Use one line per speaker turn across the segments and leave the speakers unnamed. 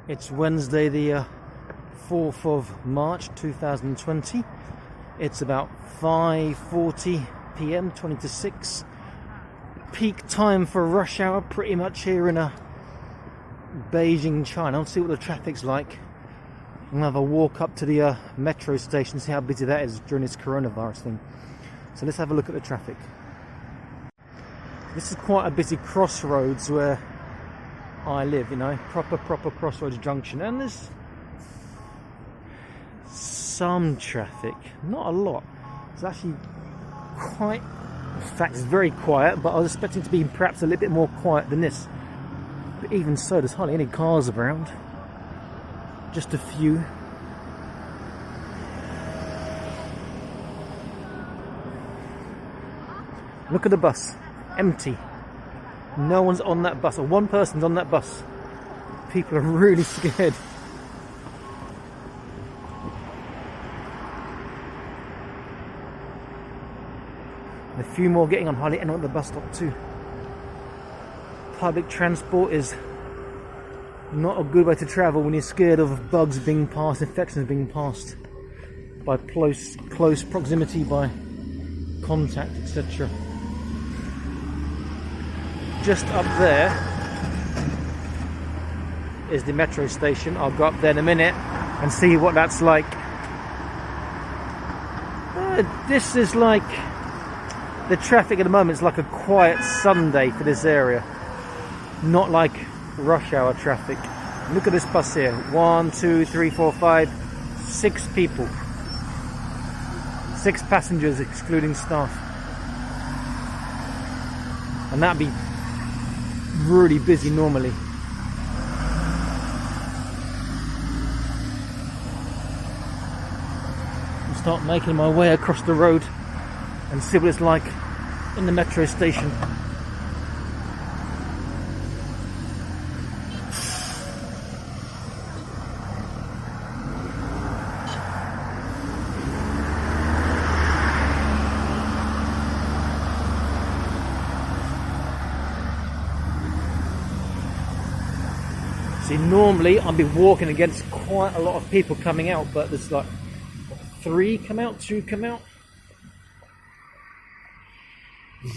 It's Wednesday the 4th of March 2020. It's about 5:40 p.m, 20 to 6. Peak time for rush hour pretty much here in Beijing, China. I'll see what the traffic's like. I'm going to have a walk up to the metro station, see how busy that is during this coronavirus thing. So let's have a look at the traffic. This is quite a busy crossroads where I live, you know, proper crossroads junction, and there's some traffic, not a lot. It's actually quite, in fact it's very quiet, but I was expecting it to be perhaps a little bit more quiet than this. But even so, there's hardly any cars around, just a few. Look at the bus, empty. No one's on that bus, or one person's on that bus. People are really scared. And a few more getting on, hardly anyone at the bus stop too. Public transport is not a good way to travel when you're scared of bugs being passed, infections being passed by close proximity, by contact, etc. Just up there is the metro station. I'll go up there in a minute and see what that's like. This is like, the traffic at the moment is like a quiet Sunday for this area, not like rush hour traffic. Look at this bus here. 1, 2, 3, 4, 5, 6 people. 6 passengers excluding staff. And that'd be really busy normally. I'll start making my way across the road and see what it's like in the metro station. See, normally I'd be walking against quite a lot of people coming out, but there's like 3 come out, 2 come out.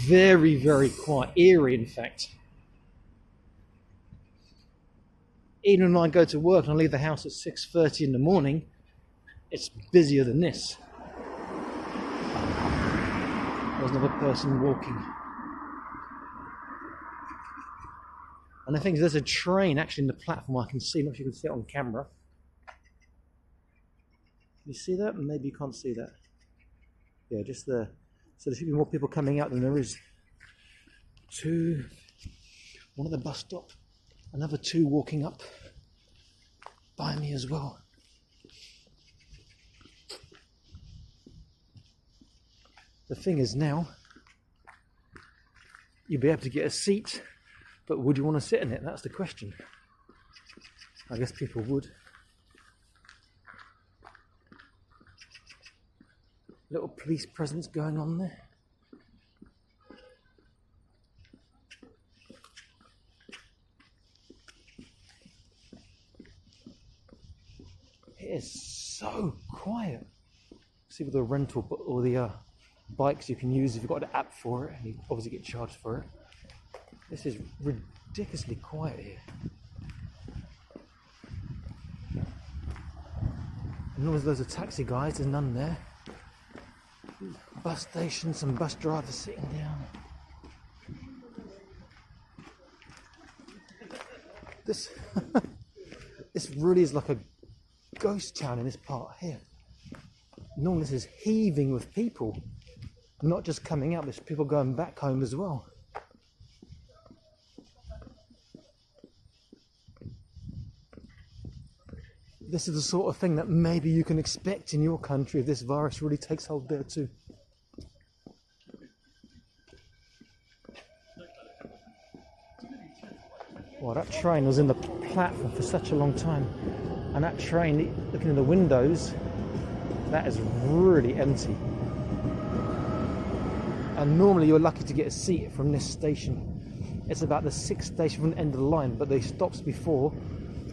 Very quiet, eerie in fact. Even when I go to work and I leave the house at 6:30 in the morning, it's busier than this. There's another person walking. And I think there's a train actually in the platform I can see. Not sure if you can see it on camera. Can you see that? Maybe you can't see that. Yeah, just there. So there should be more people coming out than there is. 2, one at the bus stop, another 2 walking up by me as well. The thing is now, you'll be able to get a seat, but would you want to sit in it? That's the question. I guess people would. Little police presence going on there. It is so quiet. See, with the rental or the bikes you can use if you've got an app for it, and you obviously get charged for it. This is ridiculously quiet here. And always loads of taxi guys, there's none there. Bus station, some bus drivers sitting down. This really is like a ghost town in this part here. Normally this is heaving with people, not just coming out, there's people going back home as well. This is the sort of thing that maybe you can expect in your country if this virus really takes hold there too. Well, that train was in the platform for such a long time, and that train, looking in the windows, that is really empty. And normally you're lucky to get a seat from this station. It's about the 6th station from the end of the line, but the stops before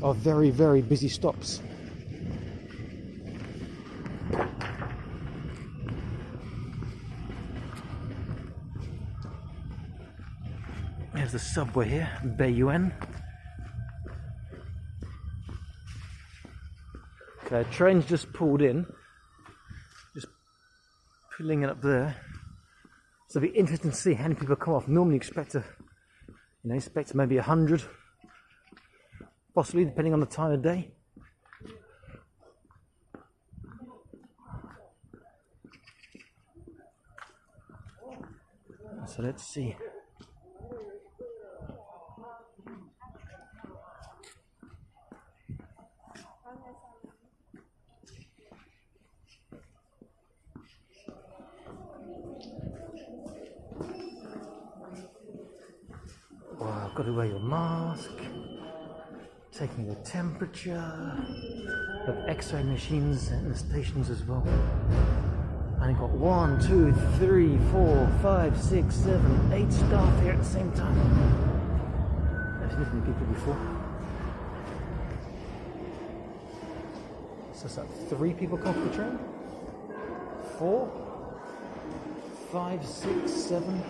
are very, very busy stops. There's the subway here, Beijing. Okay, train's just pulled in. Just pulling it up there. So it'll be interesting to see how many people come off. Normally expect maybe 100, possibly, depending on the time of day. So let's see. Wow, got to wear your mask, taking the temperature, have X-ray machines in the stations as well. And you've got 1, 2, 3, 4, 5, 6, 7, 8 staff here at the same time. I've seen different people before. So it's like 3 people come off the train? 4, 5, 6, 7.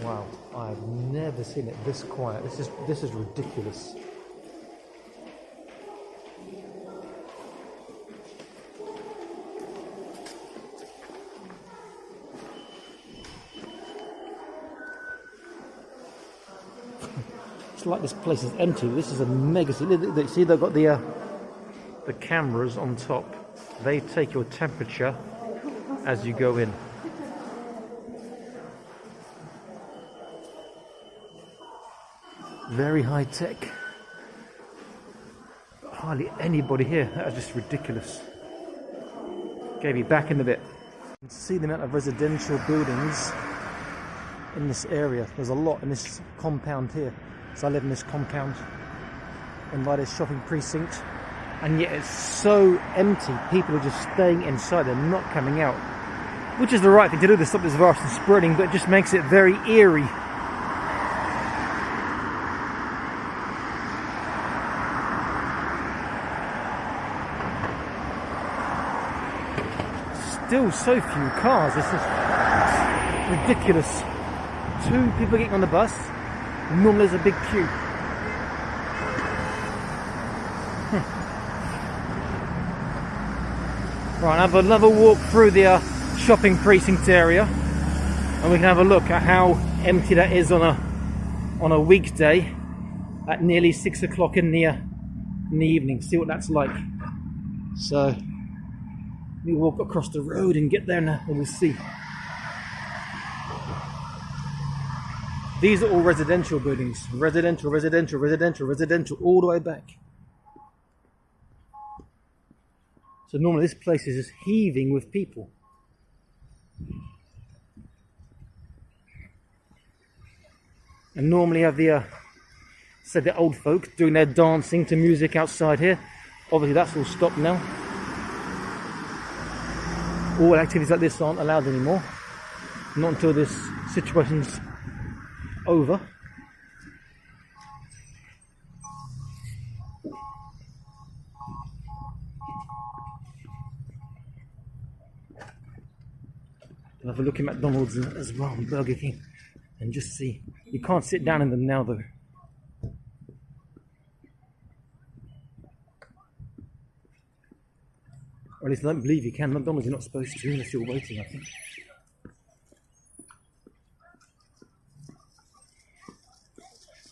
Wow, I've never seen it this quiet. This is ridiculous. It's like this place is empty. This is a mega city. See, they've got the cameras on top. They take your temperature as you go in. Very high tech. Hardly anybody here. That is just ridiculous. Okay, be back in a bit. You can see the amount of residential buildings in this area. There's a lot in this compound here. So I live in this compound in by this shopping precinct, and yet it's so empty. People are just staying inside. They're not coming out, which is the right thing to do to stop this virus from spreading, but it just makes it very eerie. Still so few cars. This is ridiculous. 2 people getting on the bus. Normally there's a big queue. Right, have another walk through the shopping precinct area, and we can have a look at how empty that is on a weekday at nearly 6 o'clock in the evening. See what that's like. So we walk across the road and get there now, and we'll see. These are all residential buildings. Residential, residential, residential, residential, all the way back. So normally this place is just heaving with people. And normally have the old folk doing their dancing to music outside here. Obviously that's all stopped now. All activities like this aren't allowed anymore. Not until this situation's over. I'll have a look at McDonald's as well, and Burger King, and just see. You can't sit down in them now though. Or at least I don't believe you can. McDonald's you're not supposed to unless you're waiting, I think.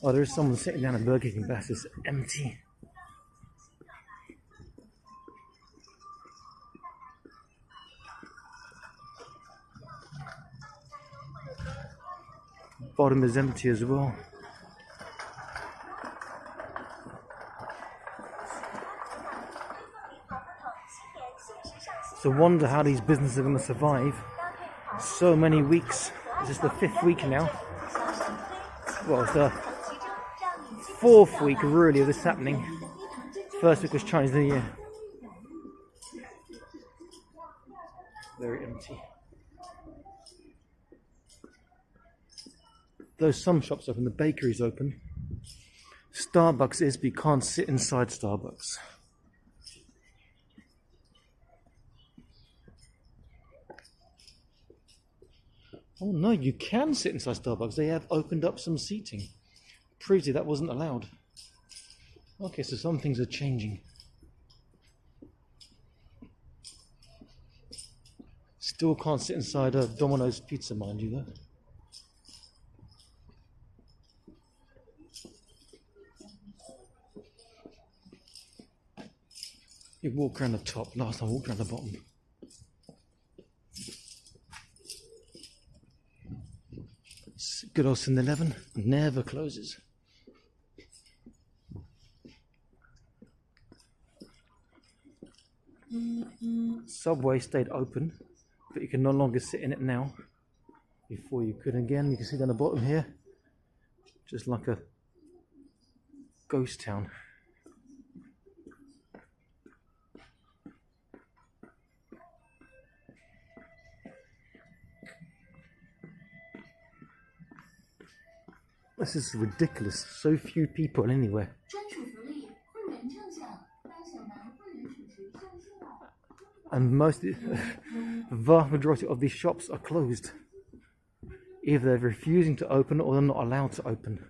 Oh, there is someone sitting down at Burger King, but it's empty. Bottom is empty as well. So wonder how these businesses are going to survive. So many weeks. This is the 5th week now. Well, it's the 4th week really of this happening. First week was Chinese New Year. Very empty. Though some shops open, the bakery's open. Starbucks is, but you can't sit inside Starbucks. Oh no, you can sit inside Starbucks. They have opened up some seating. Previously that wasn't allowed. Okay, so some things are changing. Still can't sit inside a Domino's pizza, mind you, though. You walk around the top. Last time I walked around the bottom. Good old 7-Eleven never closes. Subway stayed open, but you can no longer sit in it now. Before you could. Again, you can see down the bottom here, just like a ghost town. This is ridiculous. So few people anywhere. And the vast majority of these shops are closed. Either they're refusing to open or they're not allowed to open,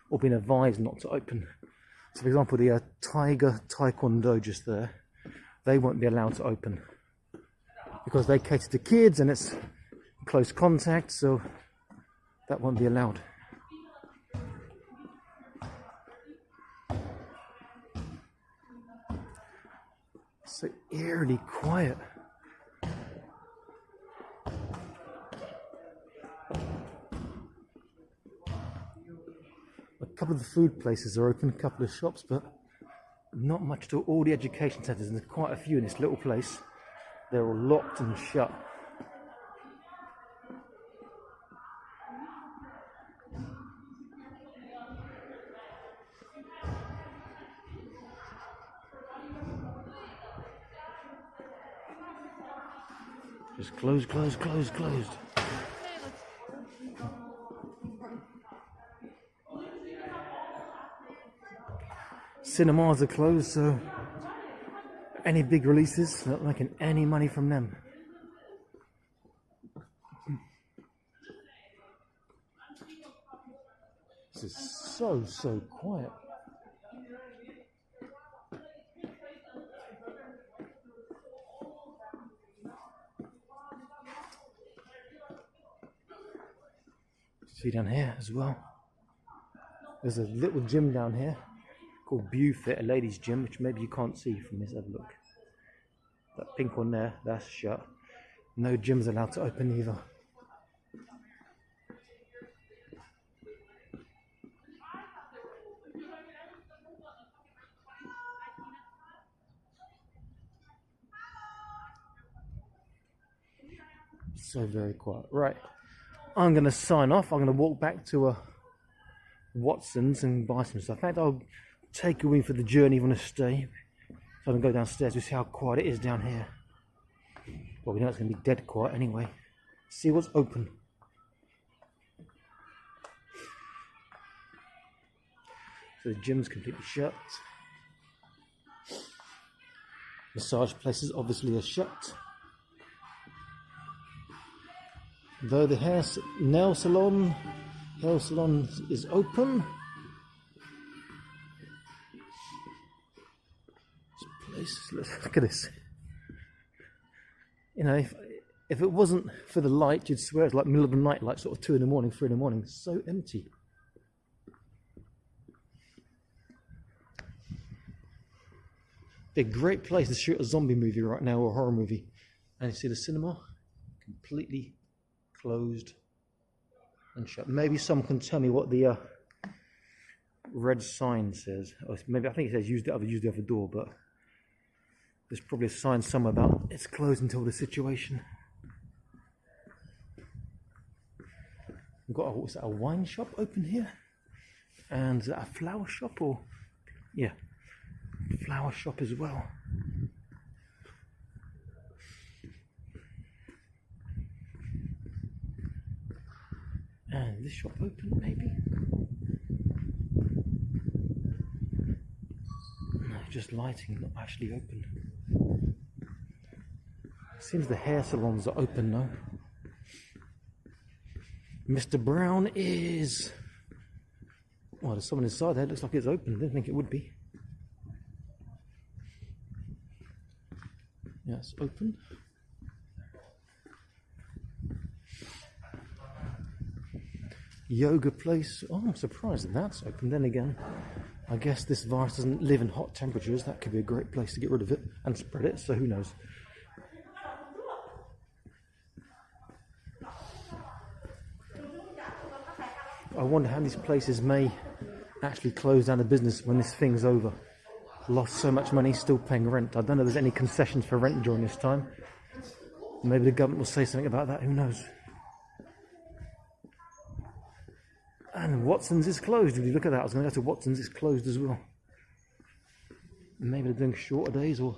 or being advised not to open. So for example, the Tiger Taekwondo just there, they won't be allowed to open because they cater to kids and it's close contact, so that won't be allowed. So eerily quiet. A couple of the food places are open, a couple of shops, but not much to all the education centres, and there's quite a few in this little place. They're all locked and shut. Just closed, closed, closed, closed. Cinemas are closed, so any big releases, not making any money from them. This is so quiet. See down here as well. There's a little gym down here called Bufit, a ladies' gym, which maybe you can't see from this. Have a look. That pink one there, that's shut. No gym's allowed to open either. So very quiet. Right. I'm going to sign off. I'm going to walk back to Watson's and buy some stuff. In fact, I'll take you in for the journey if you want to stay. So I can go downstairs to see how quiet it is down here. Well, we know it's going to be dead quiet anyway. See what's open. So the gym's completely shut. Massage places obviously are shut. Though the nail salon is open. This place, look at this. You know, if it wasn't for the light, you'd swear it's like middle of the night, like sort of 2 in the morning, 3 in the morning. It's so empty. Be a great place to shoot a zombie movie right now, or a horror movie. And you see the cinema completely closed and shut. Maybe someone can tell me what the red sign says. Or maybe I think it says use the other door, but there's probably a sign somewhere about it's closed until the situation. We've got what's that, a wine shop open here, and is that a flower shop, or yeah, flower shop as well. And this shop open, maybe? No, just lighting, not actually open. Seems the hair salons are open now. Mr. Brown is... Well, there's someone inside there. It looks like it's open. I didn't think it would be. Yeah, it's open. Yoga place. Oh, I'm surprised that that's open. Then again, I guess this virus doesn't live in hot temperatures. That could be a great place to get rid of it and spread it, so who knows. I wonder how these places may actually close down the business when this thing's over. Lost so much money, still paying rent. I don't know if there's any concessions for rent during this time. Maybe the government will say something about that, who knows. And Watson's is closed. If you look at that, I was going to go to Watson's, it's closed as well. Maybe they're doing shorter days, or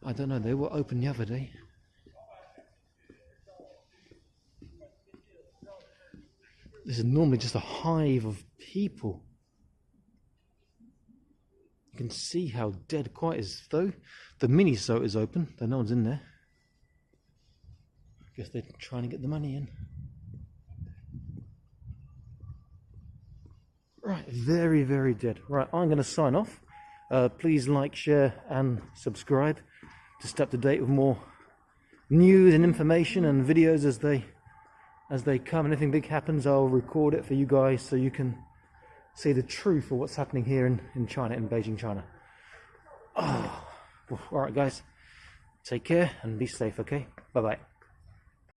I don't know, they were open the other day. This is normally just a hive of people. You can see how dead quiet it is, though. The Miniso is open, though no one's in there. I guess they're trying to get the money in. Right, very, very dead. Right, I'm going to sign off. Please like, share and subscribe to stay up to date with more news and information and videos as they come. Anything big happens, I'll record it for you guys so you can see the truth of what's happening here in China, in Beijing, China. Oh. Alright guys, take care and be safe, okay? Bye-bye.